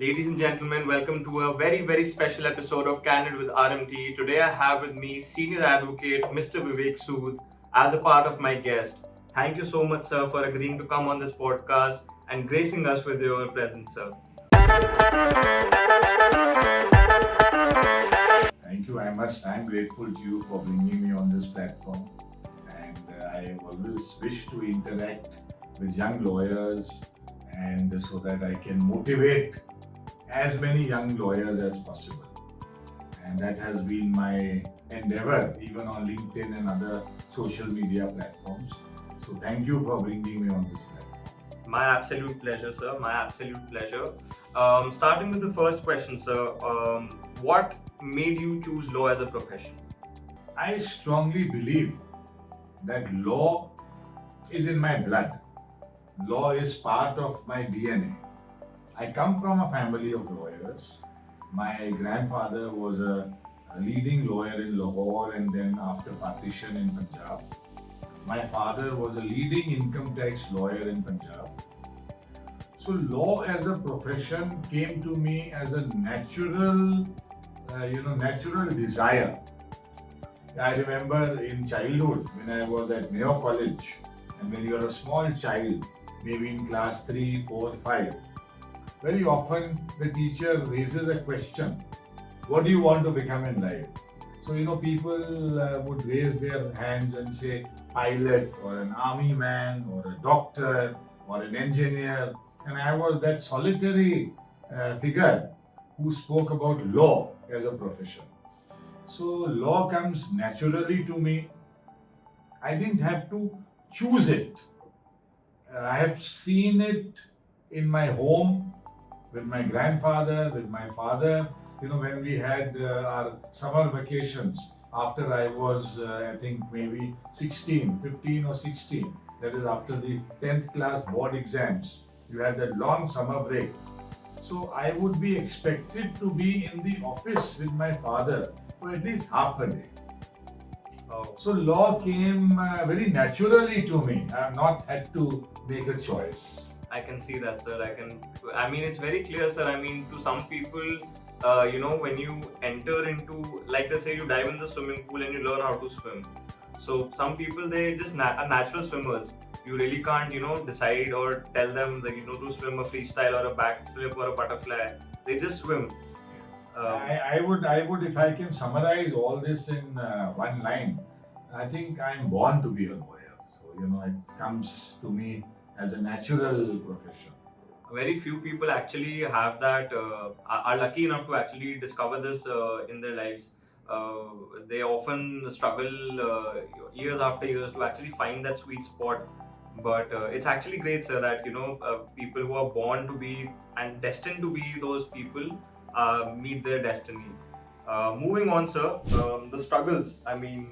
Ladies and gentlemen, welcome to a very special episode of Candid with RMT. Today I have with me Senior Advocate Mr. Vivek Sood as a part of my guest. Thank you so much, sir, for agreeing to come on this podcast and gracing us with your presence, sir. Thank you. I'm grateful to you for bringing me on this platform. And I always wish to interact with young lawyers and so that I can motivate as many young lawyers as possible. And that has been my endeavor, even on LinkedIn and other social media platforms. So thank you for bringing me on this platform. My absolute pleasure, sir. My absolute pleasure. Starting with the first question, sir. What made you choose law as a profession? I strongly believe that law is in my blood. Law is part of my DNA. I come from a family of lawyers. My grandfather was a leading lawyer in Lahore and then after partition in Punjab. My father was a leading income tax lawyer in Punjab. So law as a profession came to me as a natural desire. I remember in childhood when I was at Mayo College, and when you are a small child, maybe in class 3, 4, 5, very often the teacher raises a question, what do you want to become in life? So, people would raise their hands and say pilot or an army man or a doctor or an engineer. And I was that solitary figure who spoke about law as a profession. So law comes naturally to me. I didn't have to choose it. I have seen it in my home, with my grandfather, with my father. When we had our summer vacations after I was, I think maybe 15 or 16. That is after the 10th class board exams. You had that long summer break. So I would be expected to be in the office with my father for at least half a day. Oh. So law came very naturally to me. I have not had to make a choice. I can see that, sir. It's very clear, sir. To some people, when you enter into, like they say, you dive in the swimming pool and you learn how to swim. So some people, they just are natural swimmers. You really can't, decide or tell them that, to swim a freestyle or a backflip or a butterfly. They just swim. I would, if I can summarize all this in one line, I think I'm born to be a lawyer. So, it comes to me as a natural profession. Very few people actually have that, are lucky enough to actually discover this in their lives. They often struggle years after years to actually find that sweet spot. But it's actually great, sir, that people who are born to be and destined to be those people meet their destiny. Moving on, sir, the struggles.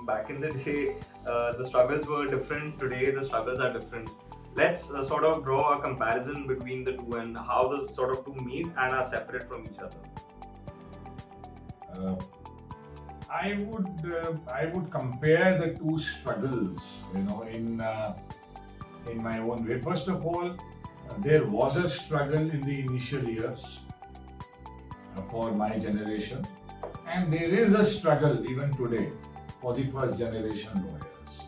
Back in the day, the struggles were different. Today, the struggles are different. Let's sort of draw a comparison between the two and how the sort of two meet and are separate from each other. I would compare the two struggles, in my own way. First of all, there was a struggle in the initial years for my generation, and there is a struggle even today for the first generation lawyers.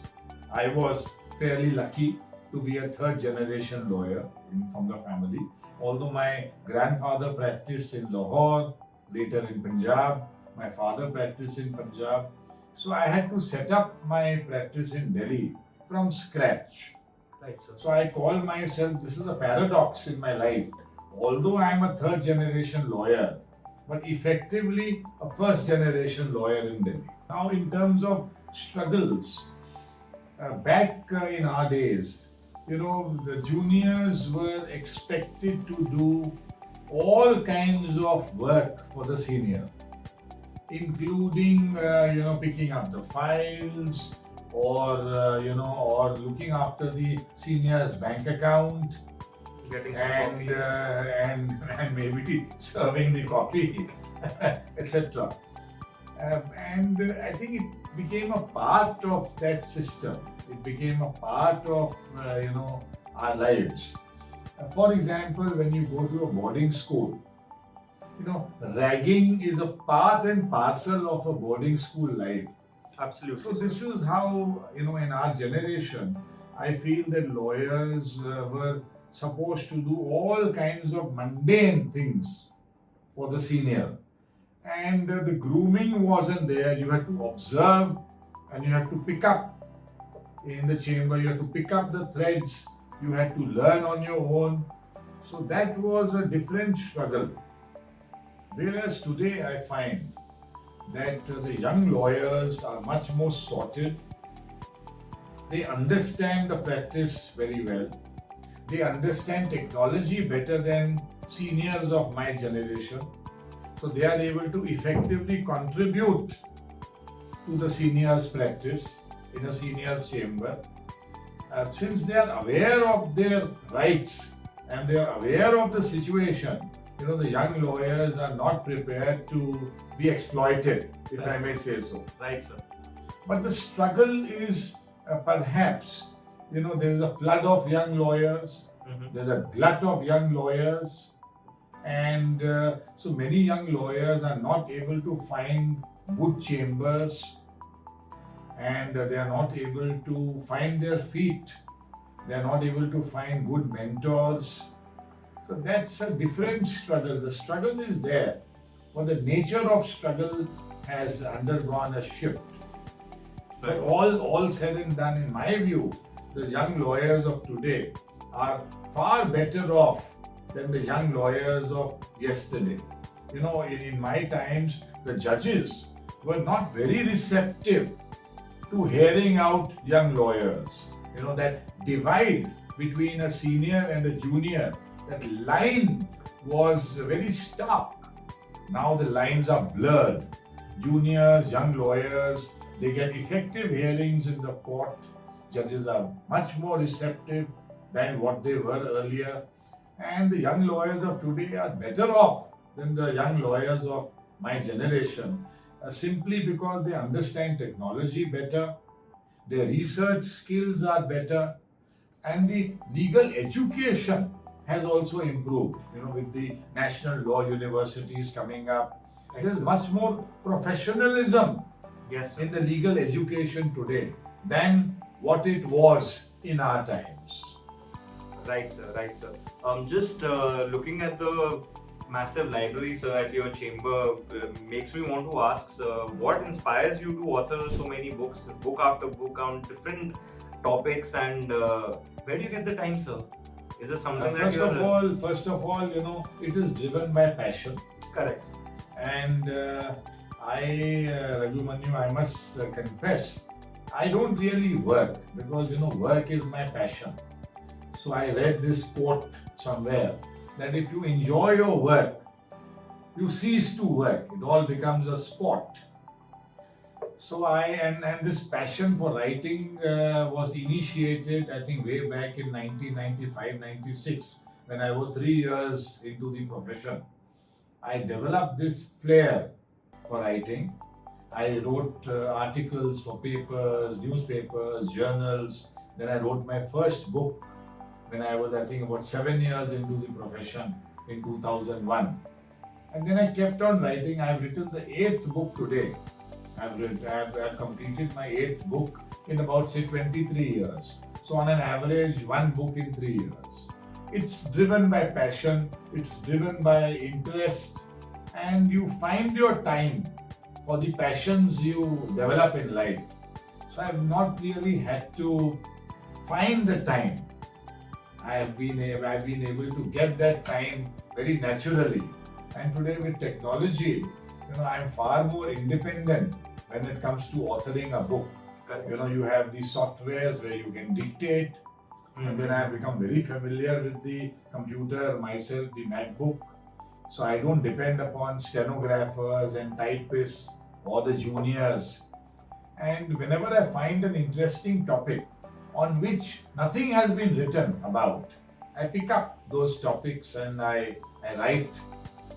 I was fairly lucky to be a third generation lawyer from the family. Although my grandfather practiced in Lahore, later in Punjab, my father practiced in Punjab. So I had to set up my practice in Delhi from scratch. Right, sir. So I call myself, this is a paradox in my life. Although I am a third generation lawyer, but effectively a first generation lawyer in Delhi. Now in terms of struggles, back in our days, the juniors were expected to do all kinds of work for the senior, including, picking up the files or looking after the senior's bank account, Getting and maybe serving the coffee, etc. And I think it became a part of that system. It became a part of our lives. For example, when you go to a boarding school, Ragging is a part and parcel of a boarding school life. Absolutely. So this is how, in our generation, I feel that lawyers were supposed to do all kinds of mundane things for the senior. And the grooming wasn't there. You had to observe and you had to pick up in the chamber, you had to pick up the threads, you had to learn on your own. So that was a different struggle. Whereas today I find that the young lawyers are much more sorted. They understand the practice very well. They understand technology better than seniors of my generation. So they are able to effectively contribute to the seniors' practice in a seniors' chamber. Since they are aware of their rights and they are aware of the situation, the young lawyers are not prepared to be exploited, if I may say so. Right, sir. But the struggle is perhaps, there is a flood of young lawyers, there's a glut of young lawyers, and so many young lawyers are not able to find good chambers, and they are not able to find their feet, they are not able to find good mentors. So that's a different struggle. The struggle is there, but the nature of struggle has undergone a shift. But all said and done, in my view, the young lawyers of today are far better off than the young lawyers of yesterday. In my times, the judges were not very receptive to hearing out young lawyers. That divide between a senior and a junior, that line was very stark. Now the lines are blurred. Juniors, young lawyers, they get effective hearings in the court. Judges are much more receptive than what they were earlier. And the young lawyers of today are better off than the young lawyers of my generation, simply because they understand technology better, their research skills are better, and the legal education has also improved. With the national law universities coming up, there is much more professionalism in the legal education today than what it was in our times. Right, sir. Right, sir. Just looking at the massive library, sir, at your chamber makes me want to ask, sir, what inspires you to author so many books, book after book, on different topics, and where do you get the time, sir? Is it something First of all, it is driven by passion. Correct. And Raghumanyu, I must confess, I don't really work because work is my passion. So I read this quote somewhere that if you enjoy your work, you cease to work. It all becomes a sport. So and this passion for writing was initiated, I think, way back in 1995-96 when I was 3 years into the profession. I developed this flair for writing. I wrote articles for papers, newspapers, journals. Then I wrote my first book when I was, I think, about 7 years into the profession in 2001. And then I kept on writing. I've written the 8th book today. I've completed my 8th book in about, say, 23 years. So on an average, 1 book in 3 years. It's driven by passion, it's driven by interest, and you find your time for the passions you develop in life. So I've not really had to find the time. I've been able to get that time very naturally. And today with technology, I'm far more independent when it comes to authoring a book. You have these softwares where you can dictate, and then I have become very familiar with the computer myself, the MacBook. So I don't depend upon stenographers and typists or the juniors. And whenever I find an interesting topic on which nothing has been written about, I pick up those topics and I write.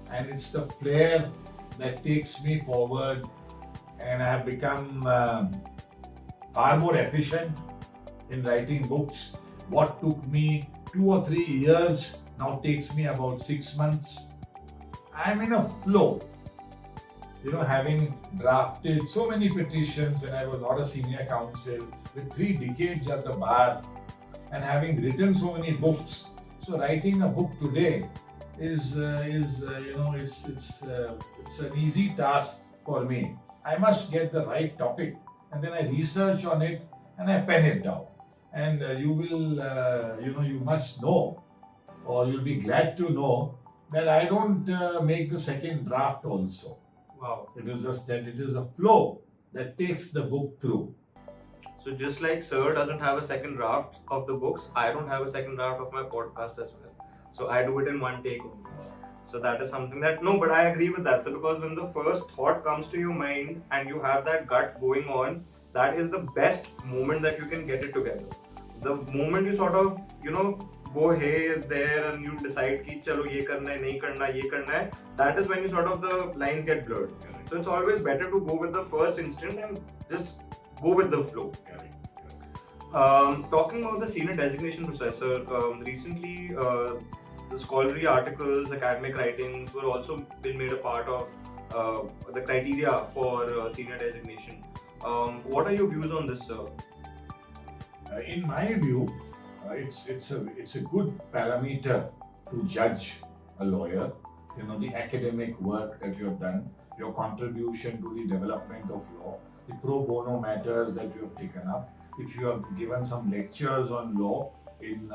And it's the flair that takes me forward, and I have become far more efficient in writing books. What took me 2 or 3 years now takes me about 6 months. I'm in a flow. Having drafted so many petitions when I was not a senior counsel, with 3 decades at the bar, and having written so many books. So writing a book today is it's an easy task for me. I must get the right topic, and then I research on it and I pen it down. And you must know, or you'll be glad to know that I don't make the second draft also. Wow. It is just that it is a flow that takes the book through. So just like Sir doesn't have a second draft of the books, I don't have a second draft of my podcast as well. So I do it in one take only. So that is something that, no, but I agree with that. So because when the first thought comes to your mind and you have that gut going on, that is the best moment that you can get it together. The moment you sort of, go here, there, and you decide कि चलो ये करना है, नहीं करना, ये करना है, that is when you sort of the lines get blurred. So it's always better to go with the first instinct and just go with the flow. Talking about the senior designation process, sir, recently the scholarly articles, academic writings were also been made a part of the criteria for senior designation. What are your views on this, sir? In my view, it's a good parameter to judge a lawyer. The academic work that you have done, your contribution to the development of law, the pro bono matters that you have taken up. If you have given some lectures on law in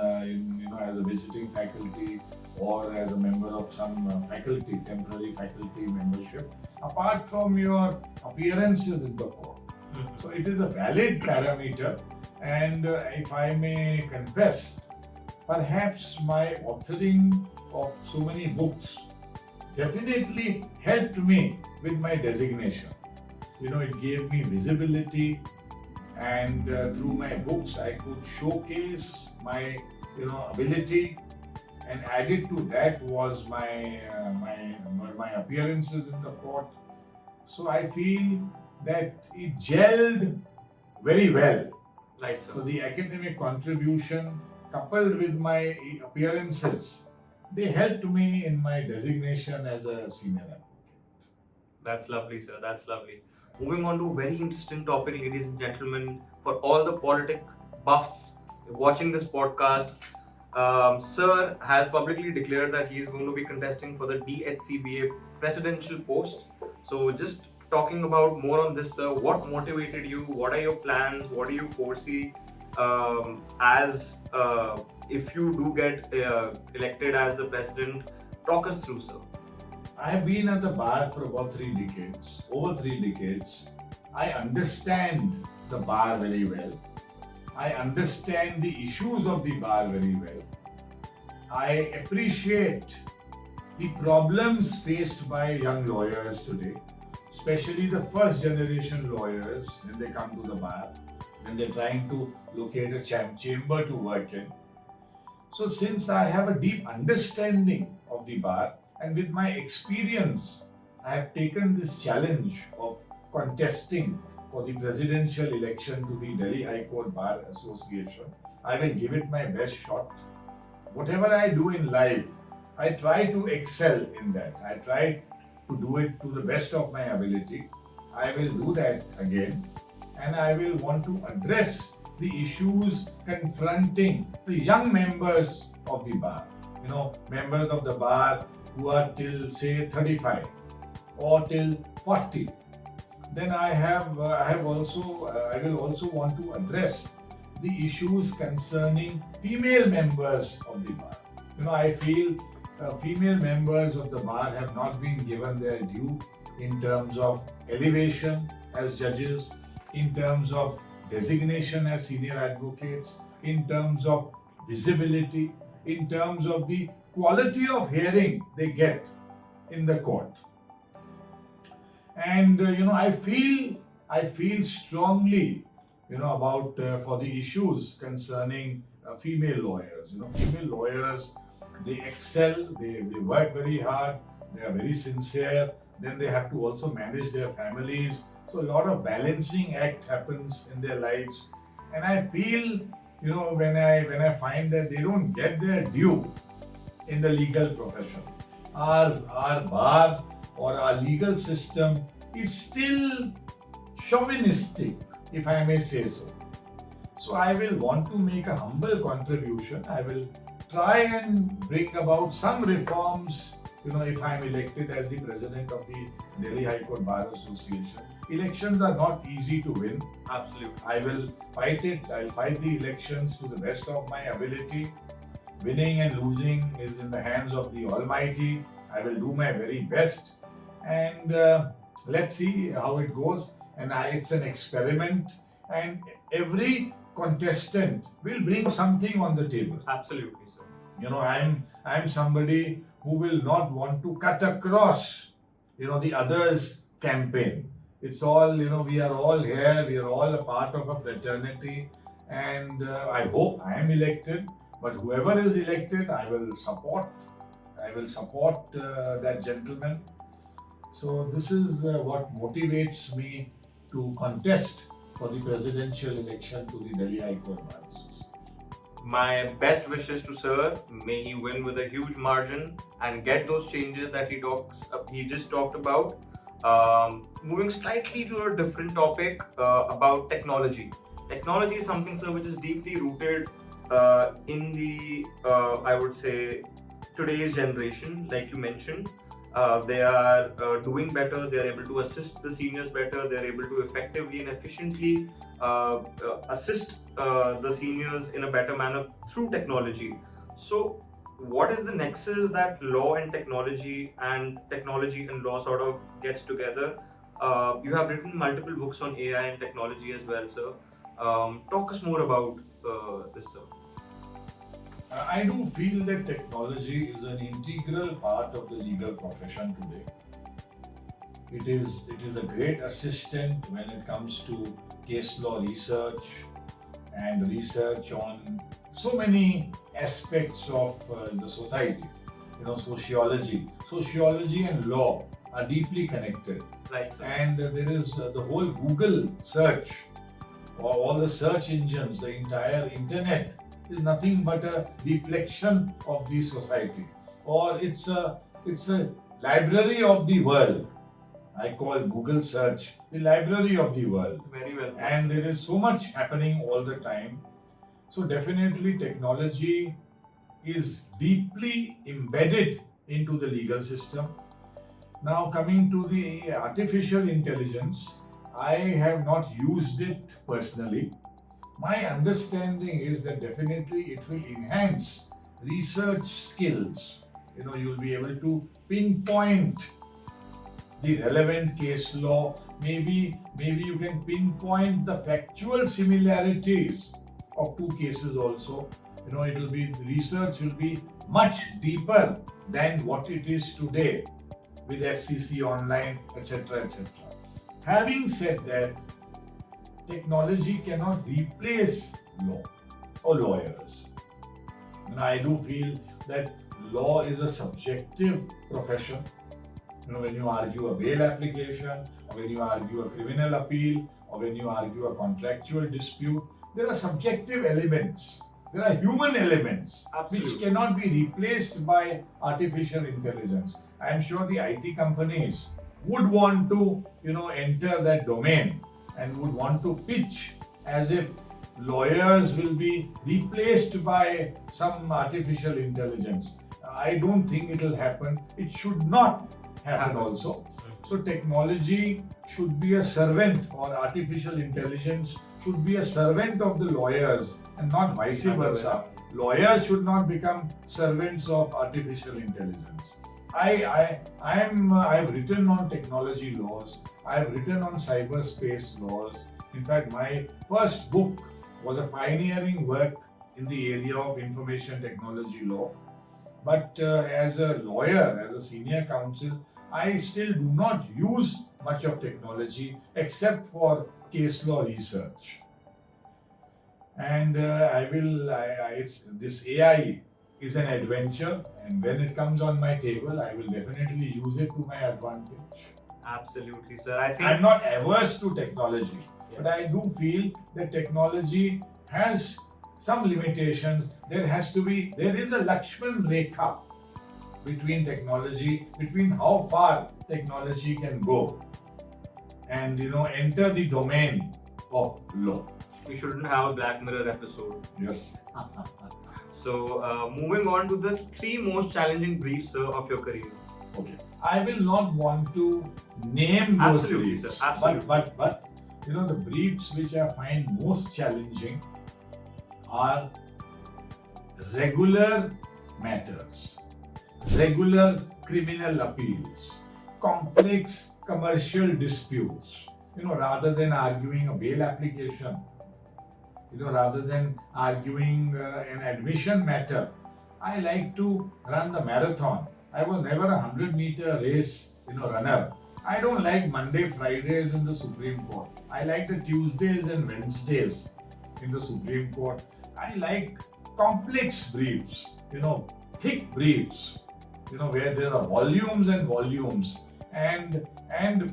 as a visiting faculty or as a member of some faculty, temporary faculty membership, apart from your appearances in the court. So it is a valid parameter, and if I may confess, perhaps my authoring of so many books definitely helped me with my designation. It gave me visibility, and through my books I could showcase my ability, and added to that was my appearances in the court. So I feel that it gelled very well. Right, sir. So the academic contribution coupled with my appearances, they helped me in my designation as a senior advocate. That's lovely, sir. That's lovely. Moving on to a very interesting topic, ladies and gentlemen, for all the politic buffs watching this podcast. Sir has publicly declared that he is going to be contesting for the DHCBA presidential post. So just talking about more on this, sir, what motivated you? What are your plans? What do you foresee as if you do get elected as the president? Talk us through, sir. I have been at the bar for about 3 decades, over 3 decades. I understand the bar very well. I understand the issues of the bar very well. I appreciate the problems faced by young lawyers today, especially the first generation lawyers when they come to the bar, when they're trying to locate a chamber to work in. So since I have a deep understanding of the bar, and with my experience, I have taken this challenge of contesting for the presidential election to the Delhi High Court Bar Association. I will give it my best shot. Whatever I do in life, I try to excel in that. I try to do it to the best of my ability. I will do that again, and I will want to address the issues confronting the young members of the bar. Members of the bar who are till say 35 or till 40. Then I will also want to address the issues concerning female members of the bar. I feel female members of the bar have not been given their due in terms of elevation as judges, in terms of designation as senior advocates, in terms of visibility, in terms of the quality of hearing they get in the court. And I feel strongly about for the issues concerning female lawyers. Female lawyers, they excel, they work very hard, they are very sincere, then they have to also manage their families. So a lot of balancing act happens in their lives. And I feel, when I find that they don't get their due in the legal profession, our bar or our legal system is still chauvinistic, if I may say so. So I will want to make a humble contribution. I will try and bring about some reforms, if I am elected as the president of the Delhi High Court Bar Association. Elections are not easy to win. Absolutely. I will fight it. I'll fight the elections to the best of my ability. Winning and losing is in the hands of the Almighty. I will do my very best, and let's see how it goes. And it's an experiment, and every contestant will bring something on the table. Absolutely, sir. I'm somebody who will not want to cut across, the others' campaign. It's all, we are all here. We are all a part of a fraternity, and I hope I am elected. But whoever is elected, I will support. I will support that gentleman. So this is what motivates me to contest for the presidential election to the Delhi High Court Bar Association. My best wishes to sir. May he win with a huge margin and get those changes that he just talked about. Moving slightly to a different topic about technology. Technology is something, sir, which is deeply rooted in the I would say today's generation. Like you mentioned, they are doing better. They are able to assist the seniors better. They are able to effectively and efficiently assist the seniors in a better manner through technology. So what is the nexus that law and technology and law sort of gets together? You have written multiple books on AI and technology as well, sir. Talk us more about this, sir. I do feel that technology is an integral part of the legal profession today. It is a great assistant when it comes to case law research and research on so many aspects of the society. Sociology and law are deeply connected. Right, sir. And there is the whole Google search, or all the search engines, the entire internet is nothing but a reflection of the society, or it's a library of the world. I call Google search the library of the world. Very well. And there is so much happening all the time. So definitely technology is deeply embedded into the legal system. Now coming to the artificial intelligence, I have not used it personally. My understanding is that definitely it will enhance research skills. You'll be able to pinpoint the relevant case law. Maybe you can pinpoint the factual similarities of two cases also. The research will be much deeper than what it is today with SCC online, etc., etc. Having said that, technology cannot replace law or lawyers. And I do feel that law is a subjective profession. When you argue a bail application, or when you argue a criminal appeal, or when you argue a contractual dispute, there are subjective elements. There are human elements. Absolutely. Which cannot be replaced by artificial intelligence. I am sure the IT companies would want to, enter that domain and would want to pitch as if lawyers will be replaced by some artificial intelligence. I don't think it will happen. It should not happen also. So technology should be a servant, or artificial intelligence should be a servant of the lawyers and not vice versa. Lawyers should not become servants of artificial intelligence. I've written on technology laws. I've written on cyberspace laws. In fact, my first book was a pioneering work in the area of information technology law. But as a lawyer, as a senior counsel, I still do not use much of technology except for case law research. And this AI is an adventure, and when it comes on my table, I will definitely use it to my advantage. Absolutely, sir. I think I'm not averse to technology, Yes. but I do feel that technology has some limitations. There is a Lakshman Rekha between technology, between how far technology can go and enter the domain of law. We shouldn't have a Black Mirror episode. Yes. So, moving on to the three most challenging briefs of your career. Okay. I will not want to name those Absolutely, briefs. sir. Absolutely. But the briefs which I find most challenging are regular matters, regular criminal appeals, complex commercial disputes. Rather than arguing a bail application, rather than arguing an admission matter, I like to run the marathon. I was never a 100-meter race, runner. I don't like Monday, Fridays in the Supreme Court. I like the Tuesdays and Wednesdays in the Supreme Court. I like complex briefs, thick briefs, where there are volumes and volumes and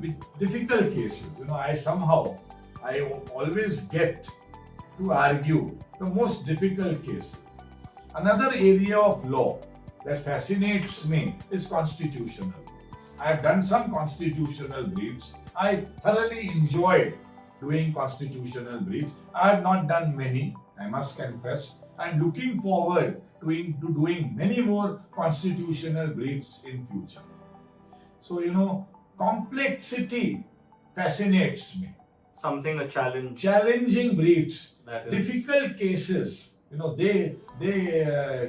with difficult cases. I always get to argue the most difficult cases. Another area of law that fascinates me is constitutional. I have done some constitutional briefs. I thoroughly enjoyed doing constitutional briefs. I have not done many, I must confess. I'm looking forward to doing many more constitutional briefs in future. So, complexity fascinates me. Something a challenge. Challenging briefs, That is. difficult cases, they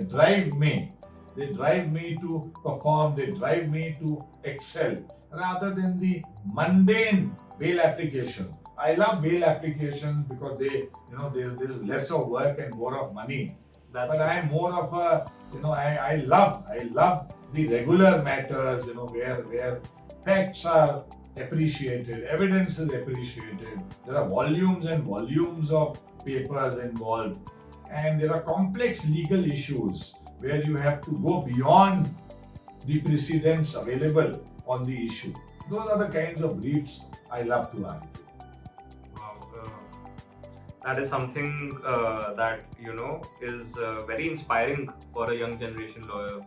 drive me. They drive me to perform, they drive me to excel rather than the mundane bail application. I love bail application because there's less of work and more of money. That's But I'm more of a, I love the regular matters, where facts are appreciated, evidence is appreciated. There are volumes and volumes of papers involved, and there are complex legal issues where you have to go beyond the precedents available on the issue. Those are the kinds of briefs I love to argue. Wow, that is something that is very inspiring for a young generation lawyer.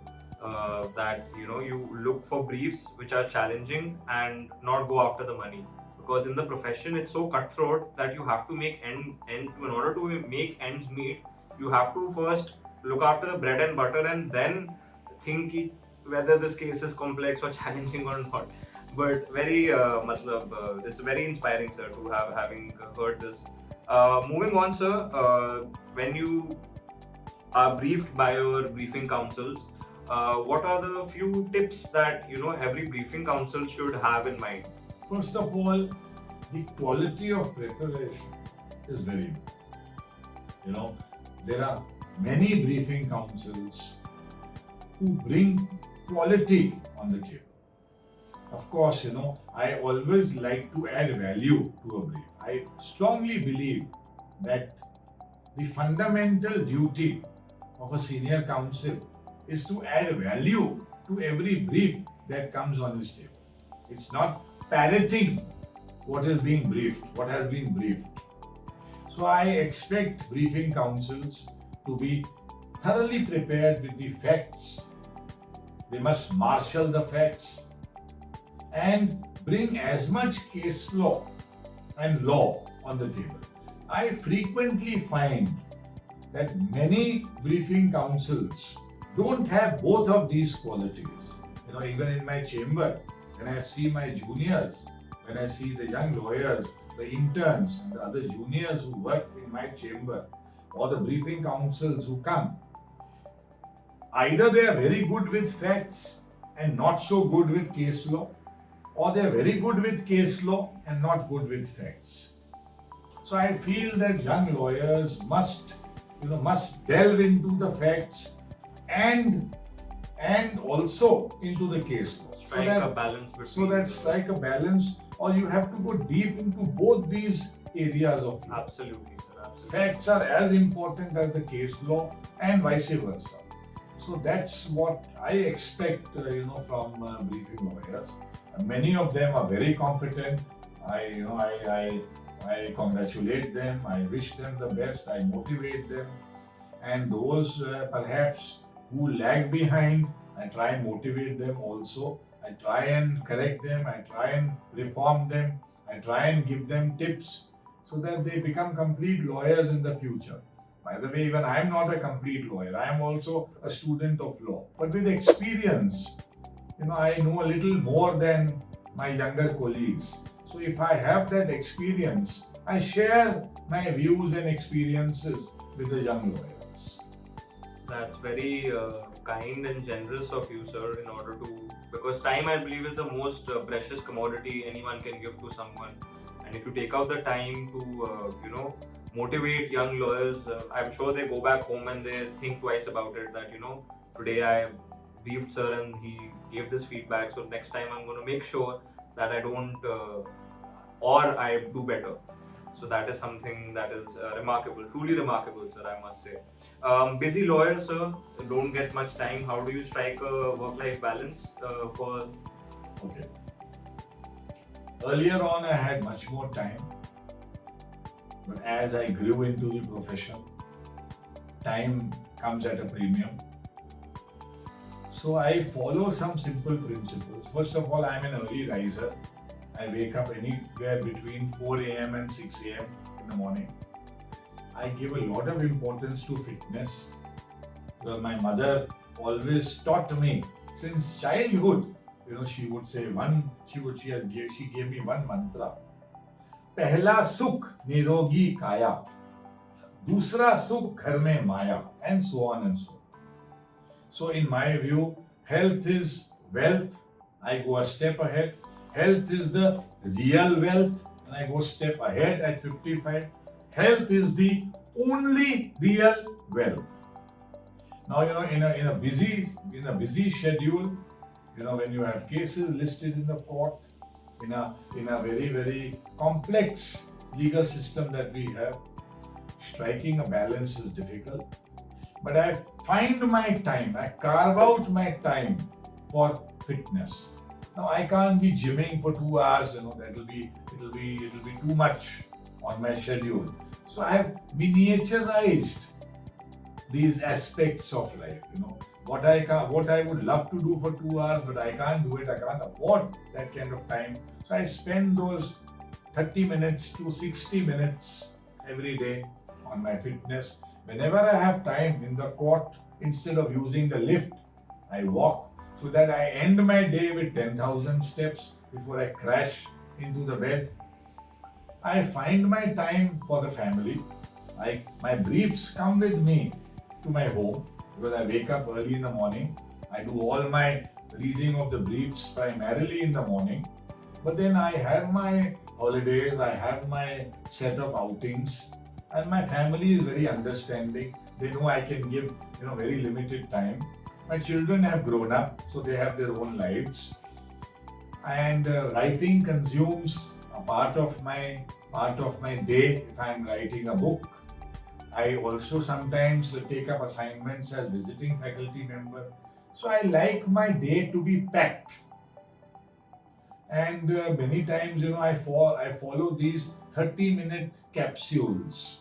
That you look for briefs which are challenging and not go after the money, because in the profession it's so cutthroat that you have to make end in order to make ends meet. You have to first look after the bread and butter and then think whether this case is complex or challenging or not. But very this is very inspiring, sir, to having heard this. Moving on, sir, when you are briefed by your briefing counsels, what are the few tips that every briefing counsel should have in mind? First of all, the quality of preparation is very important. There are many briefing counsels who bring quality on the table. Of course, I always like to add value to a brief. I strongly believe that the fundamental duty of a senior counsel is to add value to every brief that comes on his table. It's not parroting what is being briefed, what has been briefed. So I expect briefing counsels to be thoroughly prepared with the facts. They must marshal the facts and bring as much case law and law on the table. I frequently find that many briefing counsels don't have both of these qualities. Even in my chamber, when I see my juniors, when I see the young lawyers, the interns and the other juniors who work in my chamber, or the briefing counsels who come, either they are very good with facts and not so good with case law, or they are very good with case law and not good with facts. So I feel that young lawyers must delve into the facts and also into the case law. Strike a balance between. So that strike a balance, or you have to go deep into both these areas of law. Absolutely, sir. Absolutely. Facts are as important as the case law and vice versa. So that's what I expect, from briefing lawyers. Many of them are very competent. I congratulate them. I wish them the best. I motivate them. And those perhaps who lag behind, I try and motivate them also. I try and correct them. I try and reform them. I try and give them tips so that they become complete lawyers in the future. By the way, even I am not a complete lawyer. I am also a student of law. But with experience, I know a little more than my younger colleagues. So if I have that experience, I share my views and experiences with the young lawyers. That's very kind and generous of you, sir, in order to, because time, I believe, is the most precious commodity anyone can give to someone. And if you take out the time to, motivate young lawyers, I'm sure they go back home and they think twice about it that, today I briefed sir and he gave this feedback. So next time I'm going to make sure that I don't, or I do better. So that is something that is remarkable, truly remarkable, sir, I must say. Busy lawyers, sir, don't get much time. How do you strike a work-life balance for? Okay. Earlier on, I had much more time, but as I grew into the profession, time comes at a premium. So I follow some simple principles. First of all, I'm an early riser. I wake up anywhere between 4 a.m. and 6 a.m. in the morning. I give a lot of importance to fitness because my mother always taught me since childhood. She would say she gave me one mantra. Pehla sukh nirogi kaya, dusra sukh ghar mein maya, and so on and so on. So in my view, health is wealth. I go a step ahead. Health is the real wealth, and I go a step ahead at 55. Health is the only real wealth. Now, in a busy schedule, when you have cases listed in the court, in a very, very complex legal system that we have, striking a balance is difficult. But I find my time, I carve out my time for fitness. Now I can't be gymming for 2 hours, it'll be too much on my schedule. So I have miniaturized these aspects of life, what I would love to do for 2 hours, but I can't do it, I can't afford that kind of time. So I spend those 30 minutes to 60 minutes every day on my fitness. Whenever I have time in the court, instead of using the lift, I walk so that I end my day with 10,000 steps before I crash into the bed. I find my time for the family. My briefs come with me to my home because I wake up early in the morning. I do all my reading of the briefs primarily in the morning. But then I have my holidays, I have my set of outings, and my family is very understanding. They know I can give very limited time. My children have grown up, so they have their own lives. And writing consumes a part of my day if I'm writing a book. I also sometimes take up assignments as visiting faculty member. So I like my day to be packed. And many times, I follow these 30-minute capsules.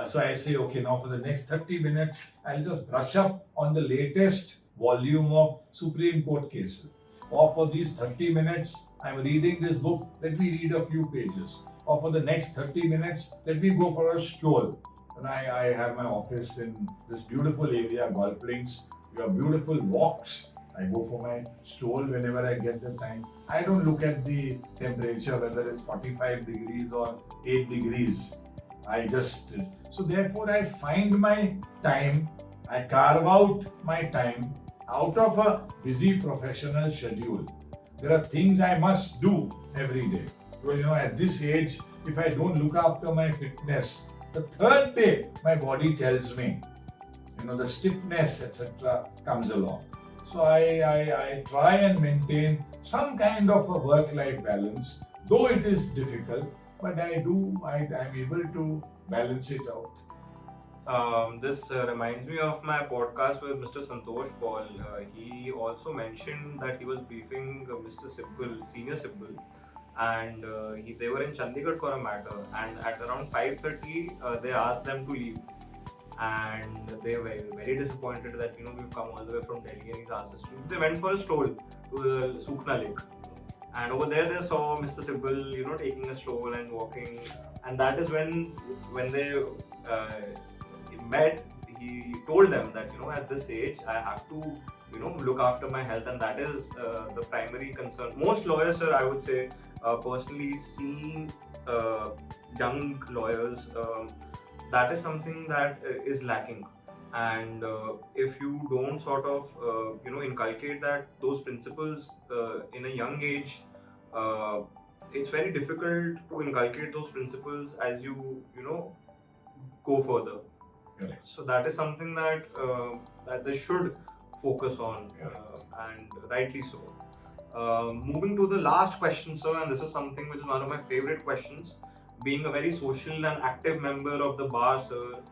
So I say, okay, now for the next 30 minutes, I'll just brush up on the latest volume of Supreme Court cases. Or for these 30 minutes, I'm reading this book, let me read a few pages. Or for the next 30 minutes, let me go for a stroll. And I have my office in this beautiful area, golf links. We have beautiful walks. I go for my stroll whenever I get the time. I don't look at the temperature, whether it's 45 degrees or 8 degrees. So therefore I find my time, I carve out my time out of a busy professional schedule. There are things I must do every day. Because at this age, if I don't look after my fitness, the third day my body tells me, the stiffness, etc. comes along. So I try and maintain some kind of a work-life balance, though it is difficult, but I'm able to balance it out. This reminds me of my podcast with Mr. Santosh Paul. He also mentioned that he was briefing Mr. Sibbil, Senior Sibbil, and they were in Chandigarh for a matter. And at around 5:30, they asked them to leave. and they were very disappointed that we've come all the way from Delhi and he's asked us to. They went for a stroll to the Sukna Lake, and over there they saw Mr. Sibal taking a stroll and walking, and that is when they met. He told them that at this age I have to look after my health, and that is the primary concern. Most lawyers, sir, I would say, personally seeing young lawyers, that is something that is lacking. And if you don't sort of inculcate those principles in a young age, it's very difficult to inculcate those principles as you go further. Correct. So that is something that they should focus on, and rightly so. Moving to the last question, sir, and this is something which is one of my favorite questions. Being a very social and active member of the bar, sir,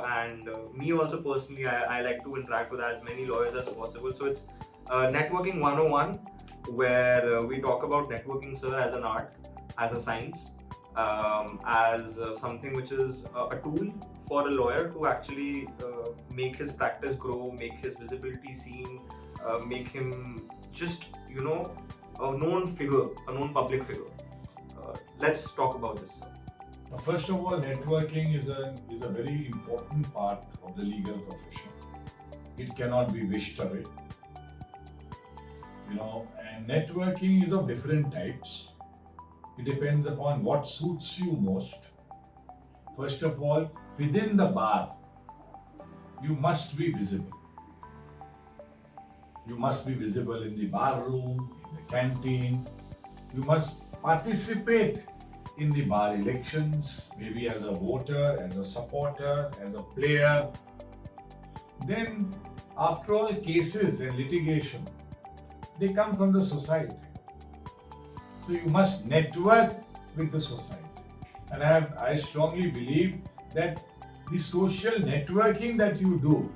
and me also personally, I like to interact with as many lawyers as possible. So it's Networking 101, where we talk about networking, sir, as an art, as a science, as something which is a tool for a lawyer to actually make his practice grow, make his visibility seen, make him just a known figure, a known public figure. Let's talk about this, sir. First of all, networking is a very important part of the legal profession. It cannot be wished away. And networking is of different types. It depends upon what suits you most. First of all, within the bar, you must be visible. You must be visible in the bar room, in the canteen. You must participate in the bar elections, maybe as a voter, as a supporter, as a player. Then, after all, cases and litigation, they come from the society. So you must network with the society. And I strongly believe that the social networking that you do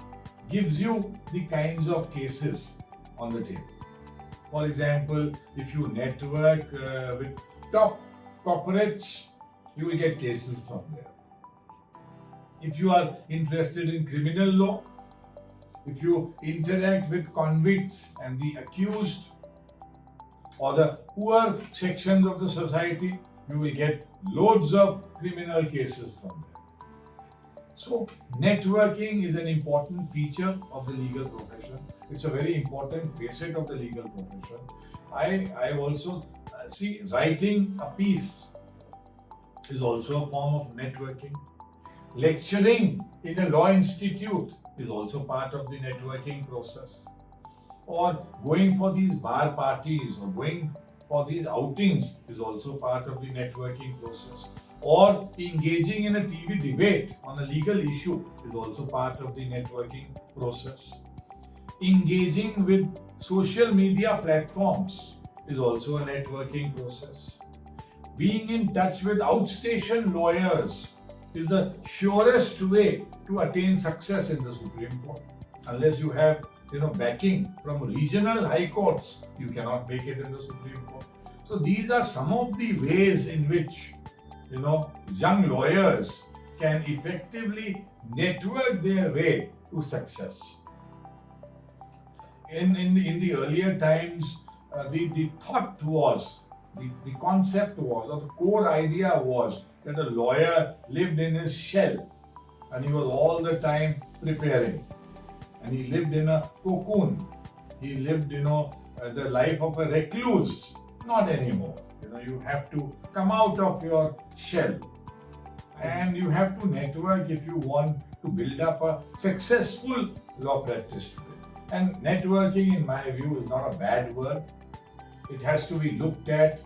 gives you the kinds of cases on the table. For example, if you network with top corporates, you will get cases from there. If you are interested in criminal law, if you interact with convicts and the accused or the poor sections of the society, you will get loads of criminal cases from there. So, networking is an important feature of the legal profession. It's a very important facet of the legal profession. I also see writing a piece is also a form of networking. Lecturing in a law institute is also part of the networking process. Or going for these bar parties or going for these outings is also part of the networking process. Or engaging in a TV debate on a legal issue is also part of the networking process. Engaging with social media platforms is also a networking process. Being in touch with outstation lawyers is the surest way to attain success in the Supreme Court. Unless you have backing from regional high courts, you cannot make it in the Supreme Court. So these are some of the ways in which young lawyers can effectively network their way to success. In the earlier times, the thought was, the concept was, or the core idea was that a lawyer lived in his shell and he was all the time preparing. And he lived in a cocoon. He lived, the life of a recluse. Not anymore. You have to come out of your shell. And you have to network if you want to build up a successful law practice today. And networking, in my view, is not a bad word. It has to be looked at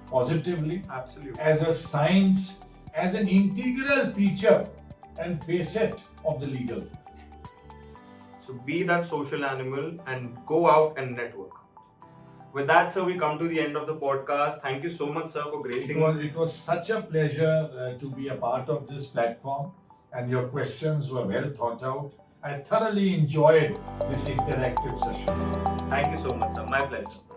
positively. Absolutely. As a science, as an integral feature and facet of the legal profession. So be that social animal and go out and network. With that, sir, we come to the end of the podcast. Thank you so much, sir, for gracing. It was such a pleasure to be a part of this platform, and your questions were well thought out. I thoroughly enjoyed this interactive session. Thank you so much, sir. My pleasure.